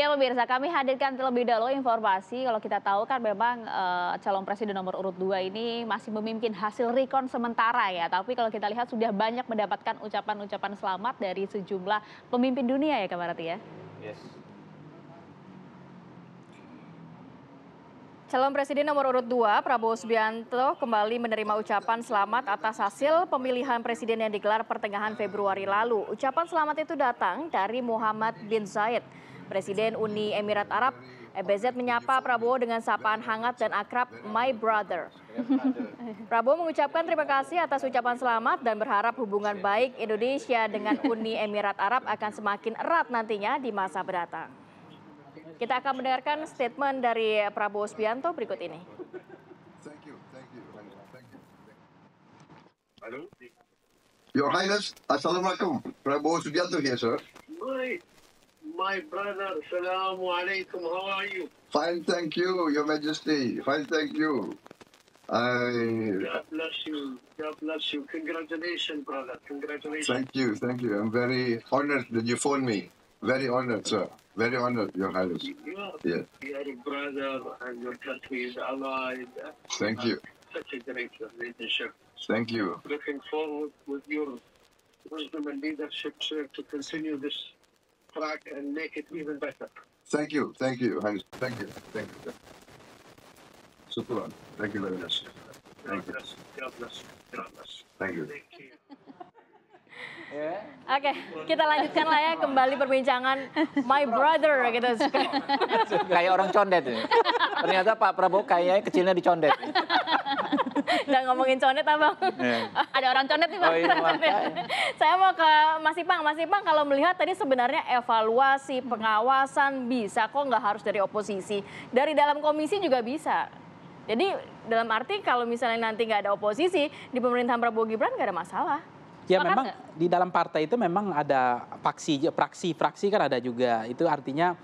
Ya pemirsa, kami hadirkan terlebih dahulu informasi kalau kita tahu kan memang calon presiden nomor urut 2 ini masih memimpin hasil rekon sementara ya. Tapi kalau kita lihat sudah banyak mendapatkan ucapan-ucapan selamat dari sejumlah pemimpin dunia ya Kak Marati ya. Yes. Calon Presiden nomor urut 2, Prabowo Subianto kembali menerima ucapan selamat atas hasil pemilihan presiden yang digelar pertengahan Februari lalu. Ucapan selamat itu datang dari Muhammad bin Zayed, Presiden Uni Emirat Arab. EBZ menyapa Prabowo dengan sapaan hangat dan akrab, "My brother." Prabowo mengucapkan terima kasih atas ucapan selamat dan berharap hubungan baik Indonesia dengan Uni Emirat Arab akan semakin erat nantinya di masa mendatang. Kita akan mendengarkan statement dari Prabowo Subianto berikut ini. Hello. Your Highness, Assalamualaikum. Prabowo Subianto here, sir. My brother, Assalamualaikum. How are you? Fine, thank you, Your Majesty. Fine, thank you. God bless you. God bless you. Congratulations, brother. Congratulations. Thank you, thank you. I'm very honored that you phoned me. Very honored, sir. Very honored, Your Highness. Yeah. You are a brother and your country is allied. Thank you. Such a great relationship. Thank you. Looking forward with your wisdom and leadership, sir, to continue this track and make it even better. Thank you, Your Highness. Thank you, thank you. Shukran. Thank you very much. God bless. God bless. God bless. Thank you. Thank you. Oke, kita lanjutkan lah ya kembali perbincangan my brother gitu. Kayak orang condet ini. Ternyata Pak Prabowo kayaknya kecilnya dicondet. Udah ngomongin condet abang. Ada orang condet nih Bang. Oh, iya, Saya mau ke Mas Ipang. Mas Ipang kalau melihat tadi sebenarnya evaluasi, pengawasan bisa kok nggak harus dari oposisi. Dari dalam komisi juga bisa. Jadi dalam arti kalau misalnya nanti nggak ada oposisi, di pemerintahan Prabowo Gibran nggak ada masalah. Ya Sepakat memang nggak? di dalam partai itu memang ada fraksi kan ada juga. Itu artinya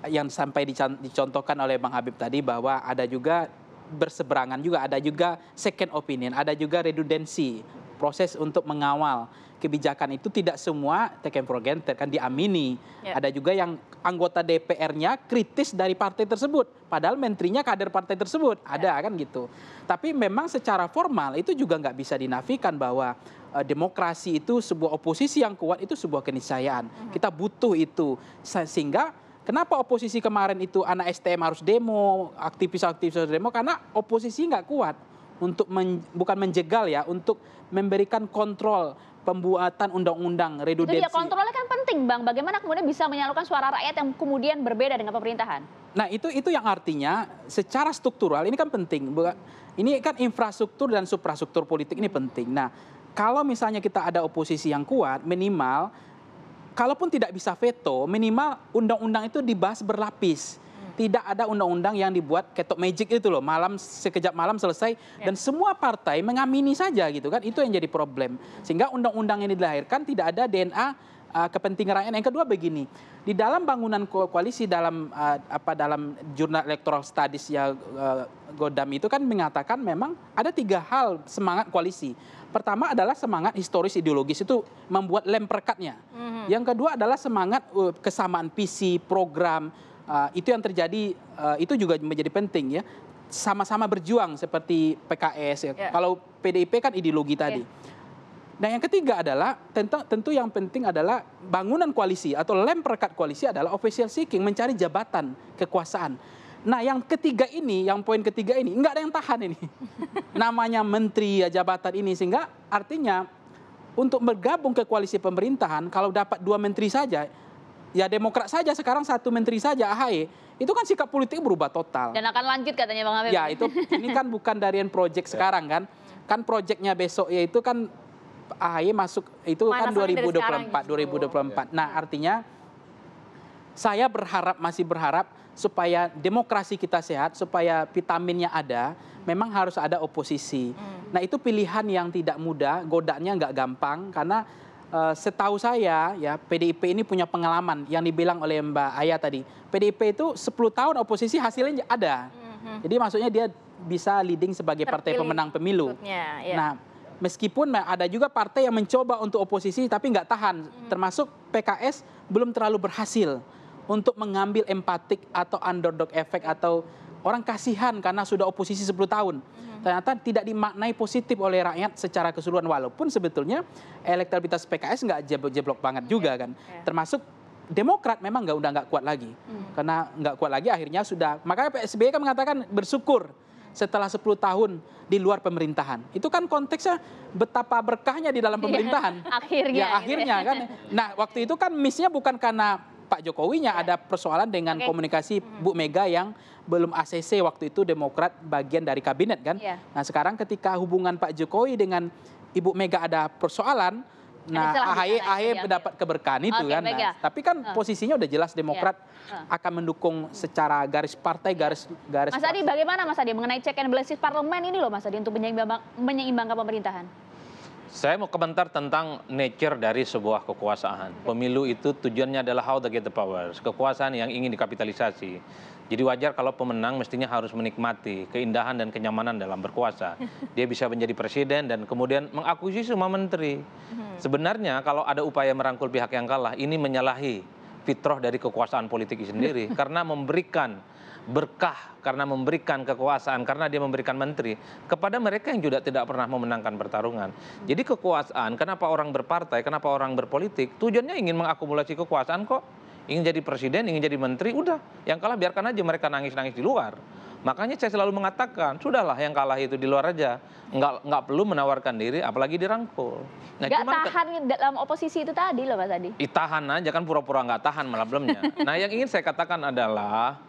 yang sampai dicontohkan oleh Bang Habib tadi bahwa ada juga berseberangan juga, ada juga second opinion, ada juga redundancy, proses untuk mengawal kebijakan itu tidak semua taken for granted kan diamini. Ya. Ada juga yang anggota DPR-nya kritis dari partai tersebut, padahal menterinya kader partai tersebut, ada kan gitu. Tapi memang secara formal itu juga nggak bisa dinafikan bahwa demokrasi itu sebuah oposisi yang kuat itu sebuah keniscayaan. Kita butuh itu sehingga kenapa oposisi kemarin itu anak STM harus demo, aktivis-aktivis harus demo karena oposisi nggak kuat untuk bukan menjegal ya, untuk memberikan kontrol pembuatan undang-undang redundansi. Itu dia kontrolnya kan penting Bang. Bagaimana kemudian bisa menyalurkan suara rakyat yang kemudian berbeda dengan pemerintahan? Nah itu yang artinya secara struktural ini kan penting. Ini kan infrastruktur dan suprastruktur politik ini penting. Nah kalau misalnya kita ada oposisi yang kuat, minimal kalaupun tidak bisa veto, minimal undang-undang itu dibahas berlapis. Tidak ada undang-undang yang dibuat ketok magic itu loh, sekejap malam selesai dan semua partai mengamini saja gitu kan. Itu yang jadi problem. Sehingga undang-undang ini dilahirkan tidak ada DNA kepentingan rakyat. Yang kedua begini, di dalam bangunan koalisi dalam jurnal electoral studies ya Godam itu kan mengatakan memang ada 3 hal semangat koalisi. Pertama adalah semangat historis ideologis itu membuat lem perekatnya. Yang kedua adalah semangat kesamaan visi, program. Itu yang terjadi, itu juga menjadi penting ya. Sama-sama berjuang seperti PKS ya. Kalau PDIP kan ideologi tadi. Nah yang ketiga adalah tentu yang penting adalah bangunan koalisi atau lem perekat koalisi adalah official seeking, mencari jabatan kekuasaan. Nah yang ketiga ini, yang poin ketiga ini nggak ada yang tahan ini. Namanya menteri ya, jabatan ini, sehingga artinya untuk bergabung ke koalisi pemerintahan kalau dapat 2 menteri saja, ya Demokrat saja sekarang 1 menteri saja AHY, itu kan sikap politik berubah total. Dan akan lanjut katanya Bang Habib. Ya itu ini kan bukan dari project sekarang kan proyeknya besok yaitu kan AHY masuk itu kan 2024. Nah artinya saya masih berharap supaya demokrasi kita sehat, supaya vitaminnya ada, memang harus ada oposisi. Nah itu pilihan yang tidak mudah, godaannya nggak gampang karena setahu saya ya PDIP ini punya pengalaman yang dibilang oleh Mbak Aya tadi. PDIP itu 10 tahun oposisi hasilnya ada. Jadi maksudnya dia bisa leading sebagai partai pemenang pemilu. Nah meskipun ada juga partai yang mencoba untuk oposisi tapi nggak tahan, termasuk PKS belum terlalu berhasil untuk mengambil empatik atau underdog effect atau orang kasihan karena sudah oposisi 10 tahun. Ternyata tidak dimaknai positif oleh rakyat secara keseluruhan, walaupun sebetulnya elektabilitas PKS nggak jeblok banget juga kan. Termasuk Demokrat memang udah nggak kuat lagi. Karena nggak kuat lagi akhirnya sudah, makanya Pak SBY kan mengatakan bersyukur setelah 10 tahun di luar pemerintahan. Itu kan konteksnya betapa berkahnya di dalam pemerintahan. Akhirnya. Ya akhirnya kan. Nah waktu itu kan miss-nya bukan karena Pak Jokowinya, ada persoalan dengan komunikasi Bu Mega yang belum ACC waktu itu, Demokrat bagian dari kabinet kan. Nah sekarang ketika hubungan Pak Jokowi dengan Ibu Mega ada persoalan, nah AHY mendapat keberkahan itu kan. Nah, tapi kan posisinya udah jelas Demokrat akan mendukung secara garis partai, garis. Mas Adi, bagaimana Mas Adi mengenai check and balances parlemen ini loh Mas Adi untuk menyeimbangkan pemerintahan? Saya mau komentar tentang nature dari sebuah kekuasaan. Pemilu itu tujuannya adalah how to get the powers, kekuasaan yang ingin dikapitalisasi. Jadi wajar kalau pemenang mestinya harus menikmati keindahan dan kenyamanan dalam berkuasa. Dia bisa menjadi presiden dan kemudian mengakuisisi semua menteri. Sebenarnya kalau ada upaya merangkul pihak yang kalah, ini menyalahi fitrah dari kekuasaan politik itu sendiri. Karena memberikan berkah, karena memberikan kekuasaan, karena dia memberikan menteri kepada mereka yang juga tidak pernah memenangkan pertarungan. Jadi kekuasaan, kenapa orang berpartai, kenapa orang berpolitik, tujuannya ingin mengakumulasi kekuasaan kok. Ingin jadi presiden, ingin jadi menteri, udah. Yang kalah biarkan aja mereka nangis-nangis di luar. Makanya saya selalu mengatakan, sudahlah yang kalah itu di luar aja. Nggak perlu menawarkan diri, apalagi dirangkul. Nah, nggak tahan dalam oposisi itu tadi loh Mas Adi. Tahan aja kan, pura-pura nggak tahan malah belumnya. Nah yang ingin saya katakan adalah,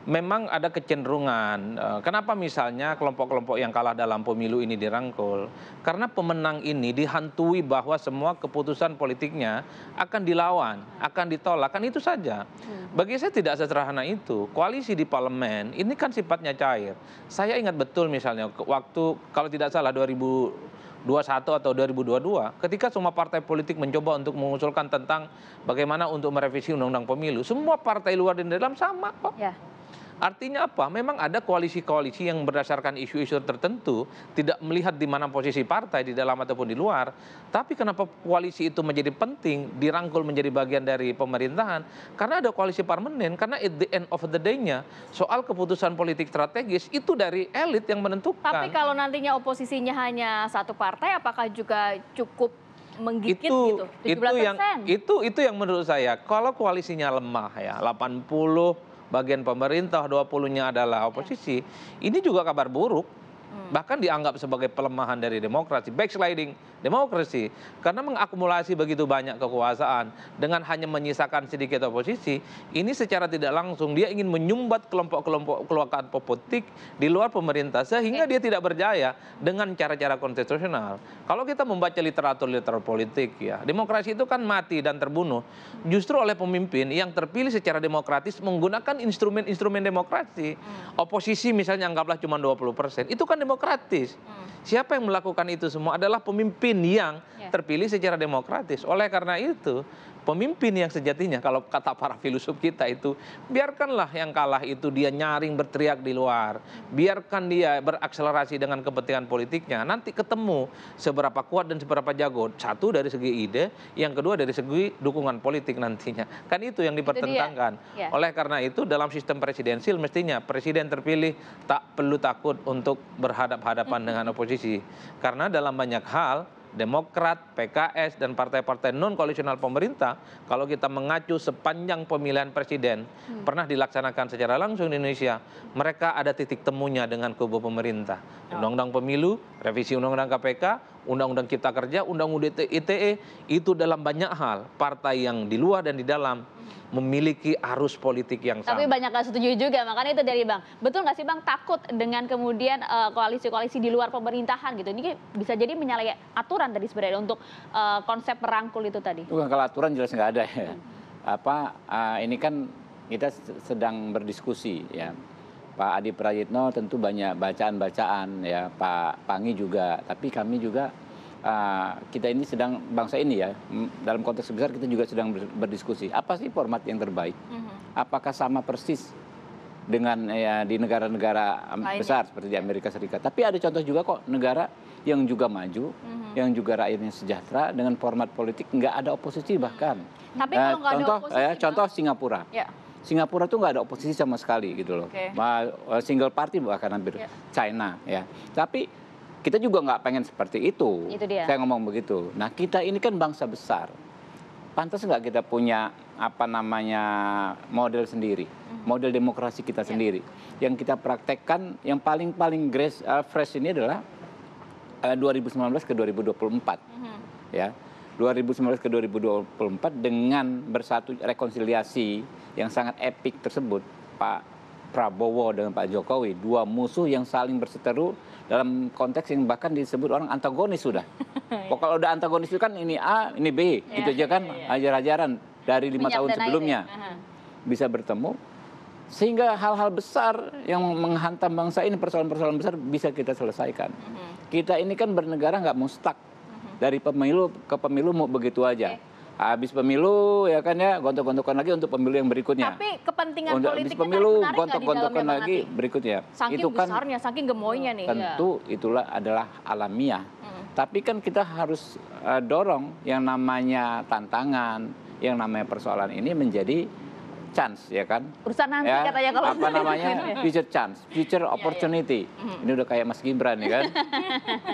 memang ada kecenderungan, kenapa misalnya kelompok-kelompok yang kalah dalam pemilu ini dirangkul? Karena pemenang ini dihantui bahwa semua keputusan politiknya akan dilawan, akan ditolak, kan itu saja. Bagi saya tidak sesederhana itu. Koalisi di parlemen ini kan sifatnya cair. Saya ingat betul misalnya waktu, kalau tidak salah 2021 atau 2022, ketika semua partai politik mencoba untuk mengusulkan tentang bagaimana untuk merevisi undang-undang pemilu, semua partai luar dan dalam sama kok. Artinya apa? Memang ada koalisi-koalisi yang berdasarkan isu-isu tertentu tidak melihat di mana posisi partai di dalam ataupun di luar. Tapi kenapa koalisi itu menjadi penting, dirangkul menjadi bagian dari pemerintahan? Karena ada koalisi parlemen, karena at the end of the day-nya soal keputusan politik strategis itu dari elit yang menentukan. Tapi kalau nantinya oposisinya hanya satu partai, apakah juga cukup menggigit gitu? 17%? Itu yang menurut saya, kalau koalisinya lemah ya, 80 bagian pemerintah, 20-nya adalah oposisi, ini juga kabar buruk. Bahkan dianggap sebagai pelemahan dari demokrasi, backsliding demokrasi. Karena mengakumulasi begitu banyak kekuasaan dengan hanya menyisakan sedikit oposisi, ini secara tidak langsung dia ingin menyumbat kelompok-kelompok kelompok politik di luar pemerintah sehingga dia tidak berjaya dengan cara-cara konstitusional. Kalau kita membaca literatur politik ya, demokrasi itu kan mati dan terbunuh justru oleh pemimpin yang terpilih secara demokratis menggunakan instrumen-instrumen demokrasi. Oposisi misalnya anggaplah cuma 20%, itu kan demokratis. Siapa yang melakukan itu semua adalah pemimpin yang terpilih secara demokratis. Oleh karena itu, pemimpin yang sejatinya, kalau kata para filosof kita itu, biarkanlah yang kalah itu dia nyaring berteriak di luar. Biarkan dia berakselerasi dengan kepentingan politiknya. Nanti ketemu seberapa kuat dan seberapa jago. Satu dari segi ide, yang kedua dari segi dukungan politik nantinya. Kan itu yang dipertentangkan. Oleh karena itu, dalam sistem presidensil mestinya presiden terpilih tak perlu takut untuk berhadap-hadapan dengan oposisi. Karena dalam banyak hal, Demokrat, PKS, dan partai-partai non-koalisional pemerintah, kalau kita mengacu sepanjang pemilihan presiden, pernah dilaksanakan secara langsung di Indonesia, mereka ada titik temunya dengan kubu pemerintah. Undang-undang pemilu, revisi undang-undang KPK, undang-undang Cipta Kerja, undang-undang ITE, itu dalam banyak hal, partai yang di luar dan di dalam memiliki arus politik yang sama. Tapi banyak gak setuju juga, makanya itu dari Bang. Betul nggak sih Bang, takut dengan kemudian koalisi-koalisi di luar pemerintahan gitu? Ini bisa jadi menyalahi aturan tadi sebenarnya untuk konsep merangkul itu tadi. Bukan, kalau aturan jelas nggak ada ya. Ini kan kita sedang berdiskusi ya. Pak Adi Prayitno tentu banyak bacaan-bacaan ya, Pak Pangi juga, tapi kami juga kita ini sedang, bangsa ini ya, dalam konteks besar kita juga sedang berdiskusi. Apa sih format yang terbaik? Apakah sama persis dengan ya, di negara-negara besar seperti di Amerika Serikat? Tapi ada contoh juga kok negara yang juga maju, yang juga rakyatnya sejahtera dengan format politik nggak ada oposisi bahkan. Tapi kalau nggak ada oposisi, contoh Singapura. Singapura tuh nggak ada oposisi sama sekali gitu loh. Oke. Single party bahkan hampir. Ya. China ya. Tapi kita juga nggak pengen seperti itu. Itu dia. Saya ngomong begitu. Nah kita ini kan bangsa besar. Pantas nggak kita punya apa namanya model sendiri, model demokrasi kita sendiri. Yang kita praktekkan yang paling fresh ini adalah 2019 ke 2024. Ya. 2019 ke 2024 dengan bersatu rekonsiliasi yang sangat epik tersebut, Pak Prabowo dengan Pak Jokowi, dua musuh yang saling berseteru dalam konteks yang bahkan disebut orang antagonis sudah. Kalau udah antagonis itu kan ini A, ini B, gitu aja kan, ajar-ajaran dari 5 tahun sebelumnya bisa bertemu, sehingga hal-hal besar yang menghantam bangsa ini, persoalan-persoalan besar bisa kita selesaikan. Kita ini kan bernegara nggak mustak. Dari pemilu ke pemilu mau begitu aja. Habis pemilu ya kan ya gontok-gontokan lagi untuk pemilu yang berikutnya. Tapi kepentingan Untuk politiknya habis pemilu menarik nggak di gontok-gontokan dalamnya, Bang lagi Ati? berikutnya. Saking Itu kan besarnya, saking gemoynya nih. tentu itulah adalah alamiah. Tapi kan kita harus dorong yang namanya tantangan, yang namanya persoalan ini menjadi chance ya kan. Urusan nanti Ya, katanya kalau apa namanya future chance, future opportunity. Ini udah kayak Mas Gibran ya kan.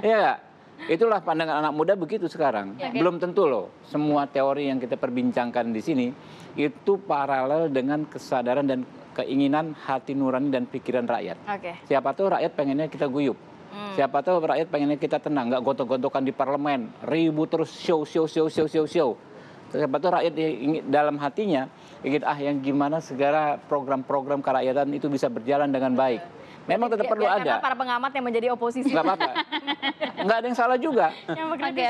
Iya nggak? Itulah pandangan anak muda begitu sekarang. Belum tentu loh. Semua teori yang kita perbincangkan di sini itu paralel dengan kesadaran dan keinginan hati nurani dan pikiran rakyat. Oke. Siapa tahu rakyat pengennya kita guyup. Siapa tahu rakyat pengennya kita tenang, nggak gontok-gontokan di parlemen, ribut terus show. Siapa tahu rakyat dalam hatinya ingin yang gimana segala program-program kerakyatan itu bisa berjalan dengan baik. Memang tetap perlu Karena ada. para pengamat yang menjadi oposisi. Nggak apa-apa. Nggak ada yang salah juga.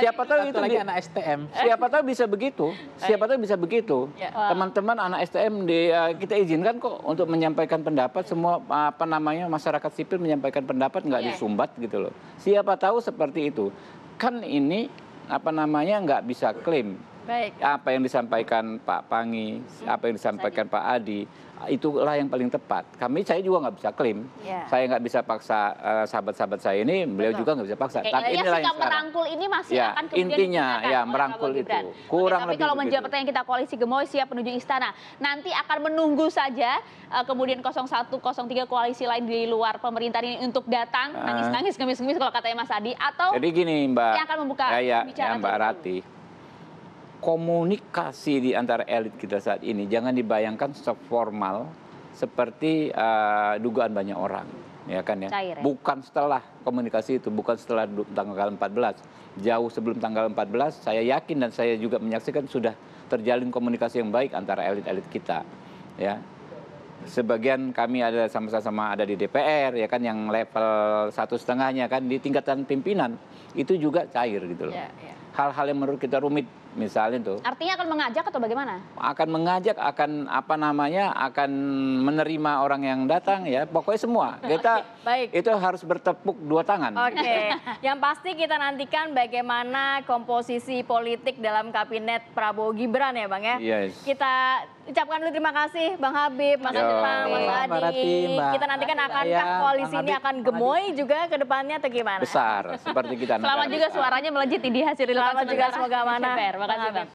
Siapa tahu itu Satu lagi anak STM. siapa tahu bisa begitu. Siapa tahu bisa begitu. Ya. Teman-teman anak STM kita izinkan kok untuk menyampaikan pendapat, semua apa namanya masyarakat sipil menyampaikan pendapat nggak disumbat gitu loh. Siapa tahu seperti itu. Kan ini apa namanya nggak bisa klaim. Baik. Apa yang disampaikan Pak Pangi, apa yang disampaikan Pak Adi, itulah yang paling tepat. Saya juga nggak bisa klaim. Ya. Saya nggak bisa paksa sahabat-sahabat saya ini, beliau juga nggak bisa paksa. Oke, Tapi ya inilah yang sikap sekarang. merangkul ini masih Ya, akan kemudian intinya, digunakan ya, oleh merangkul Prabowo itu. Gibran. Kurang Tapi lebih kalau begitu. menjawab pertanyaan kita koalisi gemoy siap menuju istana, nanti akan menunggu saja kemudian 01, 03 koalisi lain di luar pemerintahan ini untuk datang nangis-nangis, ngemis-ngemis kalau katanya Mas Adi, atau Jadi gini Mbak, yang akan membuka Mbak bicara terlebih Rati, komunikasi di antara elit kita saat ini jangan dibayangkan formal seperti dugaan banyak orang, ya kan ya. Cair, ya? Bukan setelah komunikasi itu, bukan setelah tanggal 14, jauh sebelum tanggal 14, saya yakin dan saya juga menyaksikan sudah terjalin komunikasi yang baik antara elit-elit kita, ya. Sebagian kami ada sama-sama ada di DPR, ya kan, yang level 1,5-nya kan di tingkatan pimpinan itu juga cair gitu loh. Ya, ya. Hal-hal yang menurut kita rumit misalnya tuh artinya akan mengajak atau bagaimana? akan mengajak, akan apa namanya, akan menerima orang yang datang, ya pokoknya semua kita Baik. itu harus bertepuk dua tangan. Oke, yang pasti kita nantikan bagaimana komposisi politik dalam kabinet Prabowo Gibran ya Bang ya. Yes. Kita ucapkan dulu terima kasih Bang Habib, Mas Yo. Jepang, Mas Mbak Adi. Rati, Mbak Kita nantikan akankah Ayah, koalisi Bang ini Habib, akan Bang gemoy juga ke depannya atau gimana? Besar seperti kita. Selamat negara juga besar. suaranya melejit di hasil Selamat juga, sementara semoga amanah. DPR. Makasih Bang Bang. Habib.